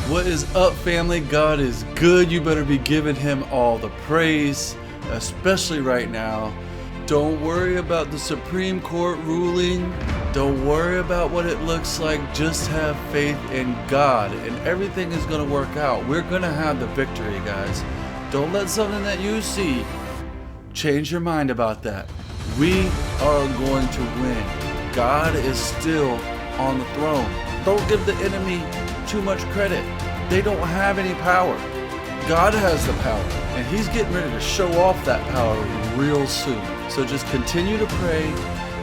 What is up, family? God is good. You better be giving him all the praise, especially right now. Don't worry about the Supreme Court ruling. Don't worry about what it looks like. Just have faith in God, and everything is going to work out. We're going to have the victory, guys. Don't let something that you see change your mind about that. We are going to win. God is still on the throne. Don't give the enemy too much credit. They don't have any power. God has the power, and he's getting ready to show off that power real soon. So just continue to pray.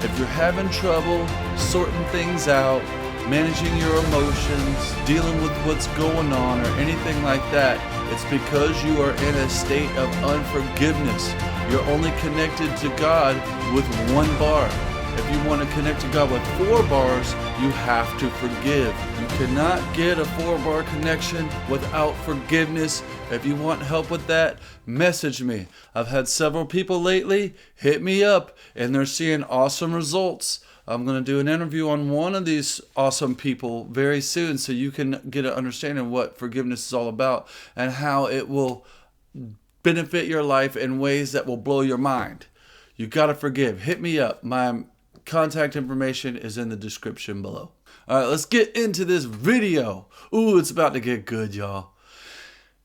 If you're having trouble sorting things out, managing your emotions, dealing with what's going on or anything like that, it's because you are in a state of unforgiveness. You're only connected to God with one bar. If you want to connect to God with 4 bars, you have to forgive. You cannot get a 4-bar connection without forgiveness. If you want help with that, message me. I've had several people lately hit me up, and they're seeing awesome results. I'm going to do an interview on one of these awesome people very soon, so you can get an understanding of what forgiveness is all about and how it will benefit your life in ways that will blow your mind. You got to forgive. Hit me up. My contact information is in the description below. All right, let's get into this video. Ooh, it's about to get good, y'all.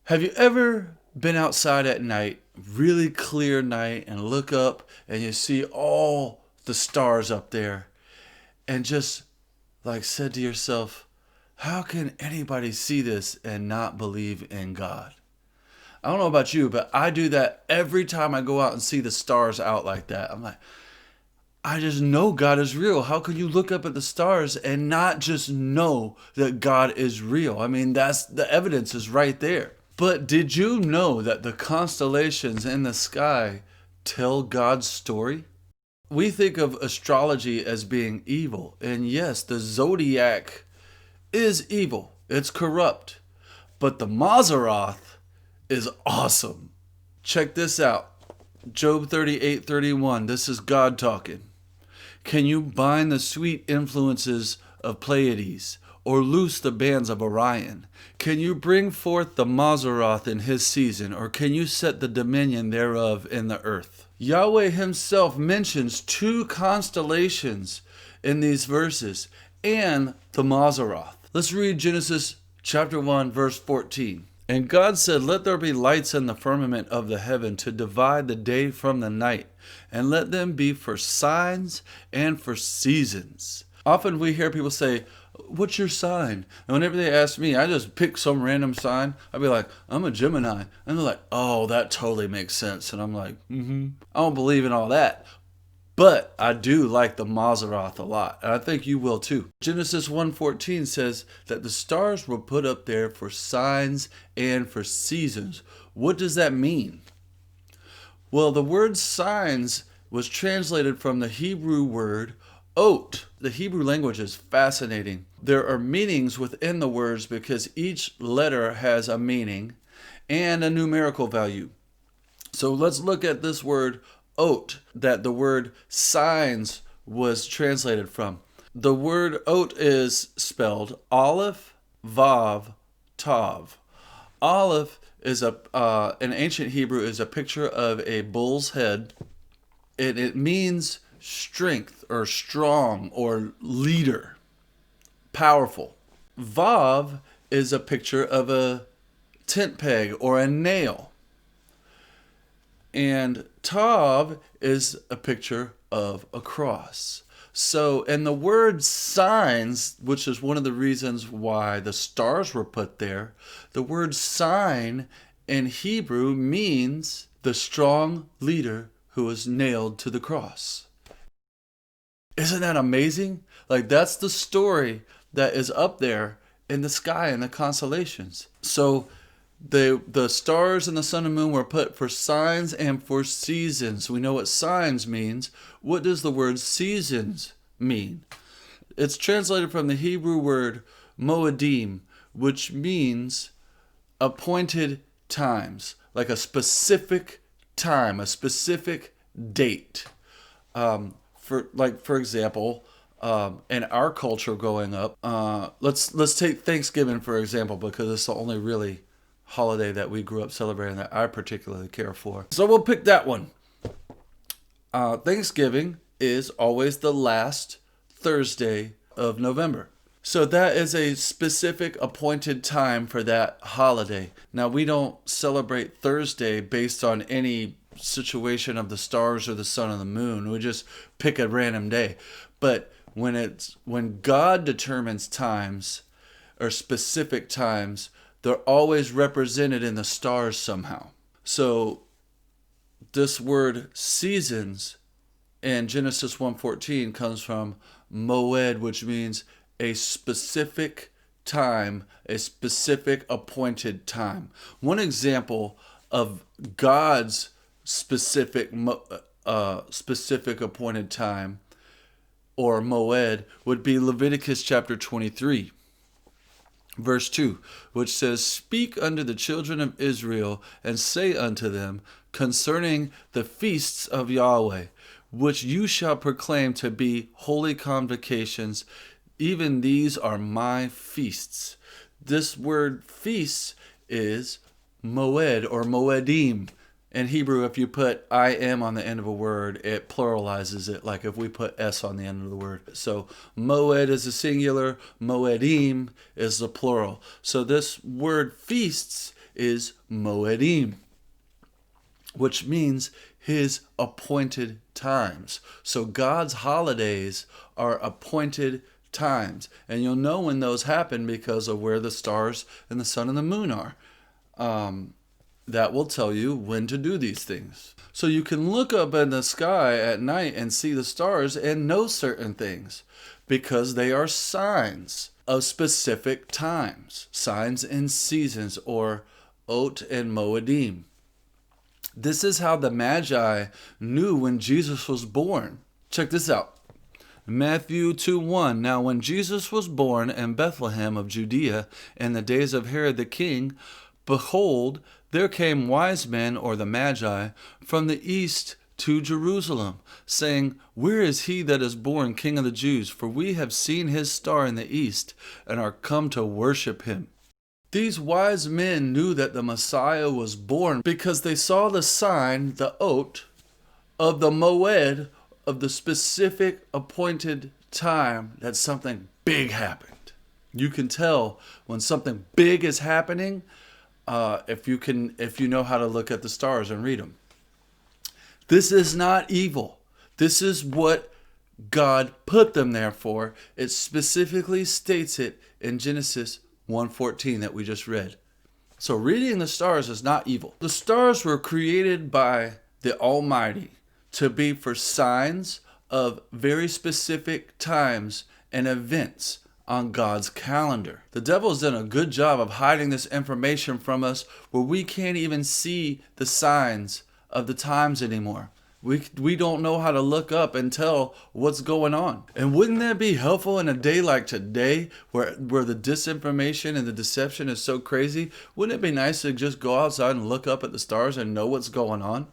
Have you ever been outside at night, really clear night, and look up and you see all the stars up there and just like said to yourself, how can anybody see this and not believe in God? I don't know about you, but I do that every time I go out and see the stars out like that. I'm like, I just know God is real. How can you look up at the stars and not just know that God is real? I mean, that's the evidence is right there. But did you know that the constellations in the sky tell God's story? We think of astrology as being evil. And yes, the zodiac is evil. It's corrupt. But the Mazzaroth is awesome. Check this out. Job 38:31. This is God talking. Can you bind the sweet influences of Pleiades, or loose the bands of Orion? Can you bring forth the Mazzaroth in his season, or can you set the dominion thereof in the earth? Yahweh himself mentions 2 constellations in these verses, and the Mazzaroth. Let's read Genesis chapter 1, verse 14. And God said, let there be lights in the firmament of the heaven to divide the day from the night, and let them be for signs and for seasons. Often we hear people say, what's your sign? And whenever they ask me, I just pick some random sign. I'd be like, I'm a Gemini. And they're like, oh, that totally makes sense. And I'm like, I don't believe in all that. But I do like the Mazzaroth a lot, and I think you will too. Genesis 1:14 says that the stars were put up there for signs and for seasons. What does that mean? Well, the word signs was translated from the Hebrew word ot. The Hebrew language is fascinating. There are meanings within the words because each letter has a meaning and a numerical value. So let's look at this word ot, that the word signs was translated from. The word ot is spelled Aleph, Vav, Tav. Aleph is in ancient Hebrew is a picture of a bull's head, and it means strength or strong or leader, powerful. Vav is a picture of a tent peg or a nail. And Tav is a picture of a cross. So, and the word signs, which is one of the reasons why the stars were put there, the word sign in Hebrew means the strong leader who was nailed to the cross. Isn't that amazing? Like, that's the story that is up there in the sky in the constellations. So, the stars and the sun and moon were put for signs and for seasons. We know what signs means. What does the word seasons mean? It's translated from the Hebrew word moedim, which means appointed times, like a specific time, a specific date. For example, in our culture growing up. Let's take Thanksgiving for example, because it's the only really holiday that we grew up celebrating that I particularly care for. So we'll pick that one. Thanksgiving is always the last Thursday of November. So that is a specific appointed time for that holiday. Now, we don't celebrate Thursday based on any situation of the stars or the sun or the moon. We just pick a random day. But when God determines times or specific times, they're always represented in the stars somehow. So this word seasons in Genesis 1:14 comes from moed, which means a specific time, a specific appointed time. One example of God's specific appointed time, or moed, would be Leviticus chapter 23. Verse 2, which says, "Speak unto the children of Israel, and say unto them concerning the feasts of Yahweh, which you shall proclaim to be holy convocations, even these are my feasts." This word feasts is moed or moedim. In Hebrew, if you put I am on the end of a word, it pluralizes it, like if we put S on the end of the word. So moed is the singular, moedim is the plural. So this word feasts is moedim, which means his appointed times. So God's holidays are appointed times. And you'll know when those happen because of where the stars and the sun and the moon are. That will tell you when to do these things. So you can look up in the sky at night and see the stars and know certain things because they are signs of specific times, signs and seasons, or Ot and Moedim. This is how the Magi knew when Jesus was born. Check this out. Matthew 2:1. Now when Jesus was born in Bethlehem of Judea in the days of Herod the king, behold, there came wise men, or the Magi, from the east to Jerusalem, saying, Where is he that is born King of the Jews? For we have seen his star in the east, and are come to worship him. These wise men knew that the Messiah was born because they saw the sign, the Ot, of the Moed, of the specific appointed time that something big happened. You can tell when something big is happening if you know how to look at the stars and read them. This is not evil. This is what God put them there for. It specifically states it in Genesis 1:14 that we just read. So reading the stars is not evil. The stars were created by the Almighty to be for signs of very specific times and events on God's calendar. The devil's done a good job of hiding this information from us where we can't even see the signs of the times anymore. We don't know how to look up and tell what's going on. And wouldn't that be helpful in a day like today where the disinformation and the deception is so crazy? Wouldn't it be nice to just go outside and look up at the stars and know what's going on?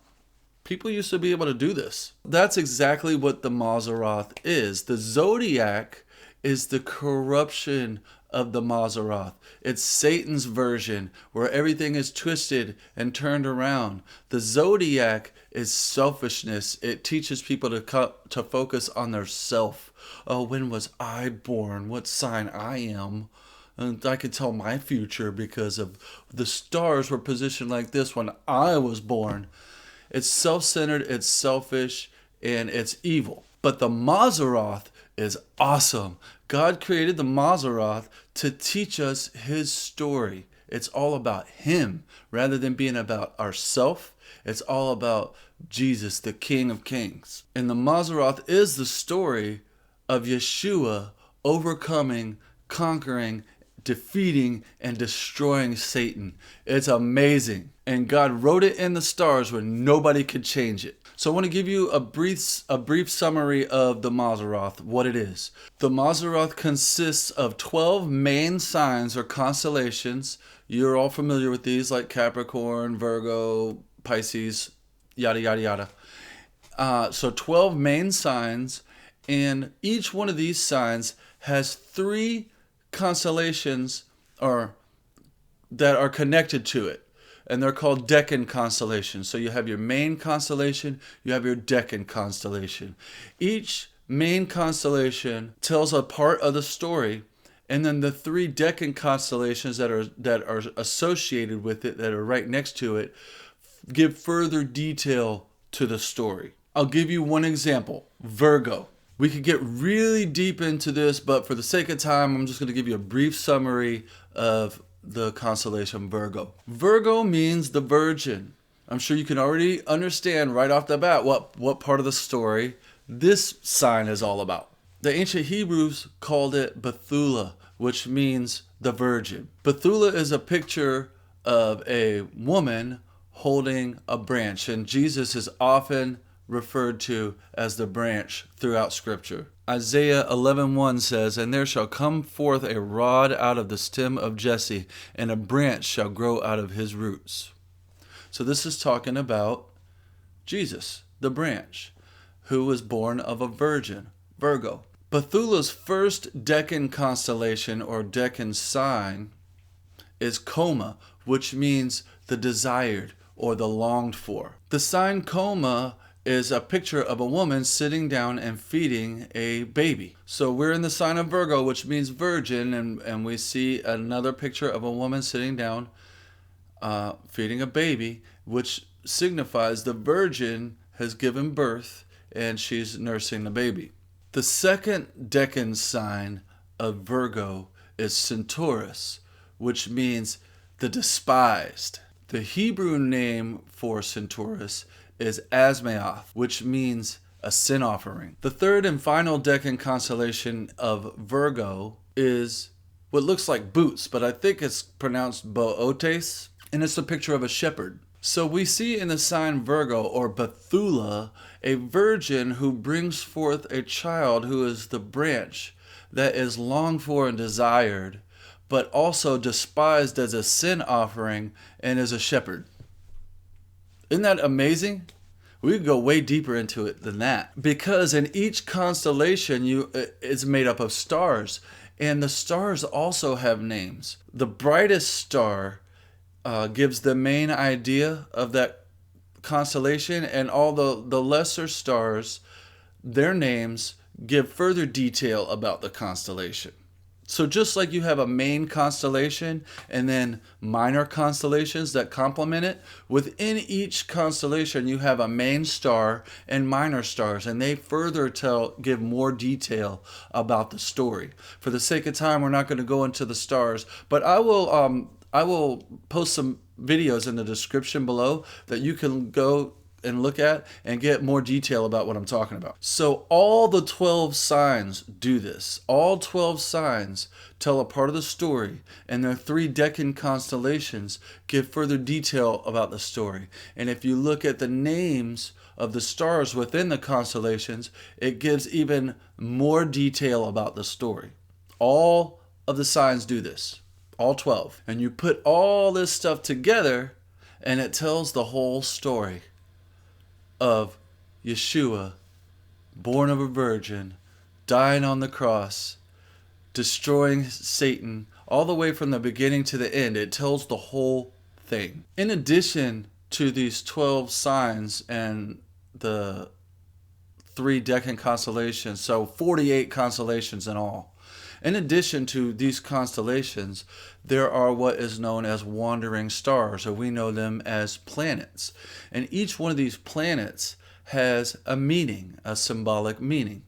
People used to be able to do this. That's exactly what the Mazzaroth is. The zodiac is the corruption of the Mazzaroth. It's Satan's version where everything is twisted and turned around. The zodiac is selfishness. It teaches people to focus on their self. Oh, when was I born? What sign I am? And I could tell my future because of the stars were positioned like this when I was born. It's self-centered, it's selfish, and it's evil. But the Mazzaroth is awesome. God created the Mazzaroth to teach us his story. It's all about him rather than being about ourselves. It's all about Jesus, the King of Kings. And the Mazzaroth is the story of Yeshua overcoming, conquering, defeating, and destroying Satan. It's amazing. And God wrote it in the stars where nobody could change it. So I want to give you a brief summary of the Mazzaroth, what it is. The Mazzaroth consists of 12 main signs or constellations. You're all familiar with these, like Capricorn, Virgo, Pisces, yada, yada, yada. So 12 main signs And each one of these signs has 3 constellations that are connected to it. And they're called Decan Constellations. So you have your main constellation, you have your Decan Constellation. Each main constellation tells a part of the story, and then the 3 Decan constellations that are associated with it, that are right next to it, give further detail to the story. I'll give you one example. Virgo. We could get really deep into this, but for the sake of time, I'm just going to give you a brief summary of the constellation Virgo. Virgo means the virgin. I'm sure you can already understand right off the bat what part of the story this sign is all about. The ancient Hebrews called it Bethula, which means the virgin. Bethula is a picture of a woman holding a branch, and Jesus is often referred to as the branch throughout Scripture. Isaiah 11:1 says, "And there shall come forth a rod out of the stem of Jesse, and a branch shall grow out of his roots." So this is talking about Jesus, the branch, who was born of a virgin, Virgo. Bethula's first Decan constellation or Decan sign is Coma, which means the desired or the longed for. The sign Coma is a picture of a woman sitting down and feeding a baby. So we're in the sign of Virgo, which means virgin, and we see another picture of a woman sitting down feeding a baby, which signifies the virgin has given birth and she's nursing the baby. The second Decan sign of Virgo is Centaurus, which means the despised. The Hebrew name for Centaurus is Azmaoth, which means a sin offering. The third and final Decan constellation of Virgo is what looks like boots, but I think it's pronounced Bootes, and it's a picture of a shepherd. So we see in the sign Virgo or Bethula a virgin who brings forth a child who is the branch that is longed for and desired, but also despised as a sin offering and as a shepherd. Isn't that amazing? We could go way deeper into it than that, because in each constellation it's made up of stars, and the stars also have names. The brightest star gives the main idea of that constellation, and all the lesser stars, their names give further detail about the constellation. So just like you have a main constellation and then minor constellations that complement it, within each constellation you have a main star and minor stars, and they further give more detail about the story. For the sake of time, we're not going to go into the stars, but I will post some videos in the description below that you can go and look at and get more detail about what I'm talking about. So all the 12 signs do this. All 12 signs tell a part of the story, and their 3 Decan constellations give further detail about the story. And if you look at the names of the stars within the constellations, it gives even more detail about the story. All of the signs do this. All 12. And you put all this stuff together, and it tells the whole story of Yeshua, born of a virgin, dying on the cross, destroying Satan, all the way from the beginning to the end. It tells the whole thing. In addition to these 12 signs and the 3 Decan constellations, so 48 constellations in all. In addition to these constellations, there are what is known as wandering stars, or we know them as planets. And each one of these planets has a meaning, a symbolic meaning.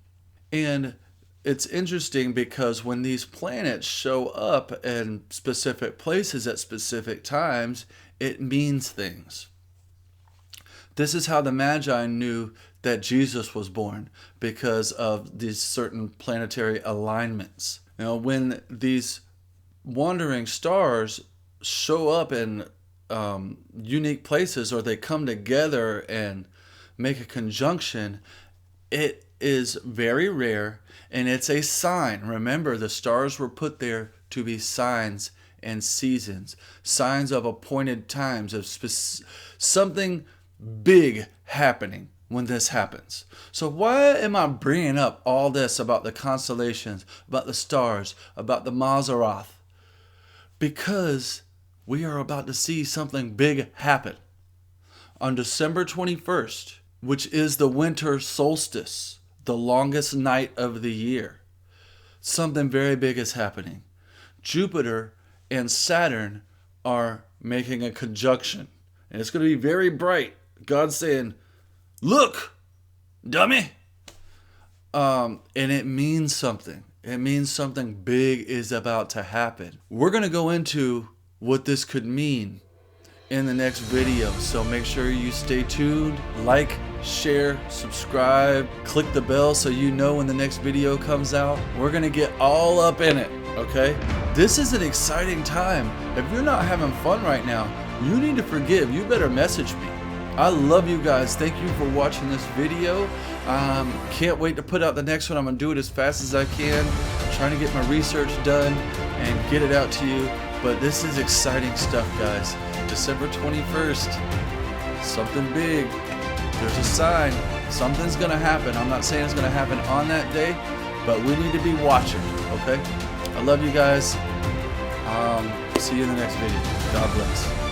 And it's interesting because when these planets show up in specific places at specific times, it means things. This is how the Magi knew that Jesus was born, because of these certain planetary alignments. Now, when these wandering stars show up in unique places, or they come together and make a conjunction, it is very rare, and it's a sign. Remember, the stars were put there to be signs and seasons, signs of appointed times, of something big happening. when this happens. So why am I bringing up all this about the constellations, about the stars, about the Mazzaroth? Because we are about to see something big happen. On December 21st, which is the winter solstice, the longest night of the year, something very big is happening. Jupiter and Saturn are making a conjunction. And it's going to be very bright. God's saying, look, dummy. And it means something. It means something big is about to happen. We're going to go into what this could mean in the next video. So make sure you stay tuned. Like, share, subscribe, click the bell so you know when the next video comes out. We're going to get all up in it, okay? This is an exciting time. If you're not having fun right now, you need to forgive. You better message me. I love you guys. Thank you for watching this video. Can't wait to put out the next one. I'm going to do it as fast as I can. I'm trying to get my research done and get it out to you. But this is exciting stuff, guys. December 21st. Something big. There's a sign. Something's going to happen. I'm not saying it's going to happen on that day, but we need to be watching, okay? I love you guys. See you in the next video. God bless.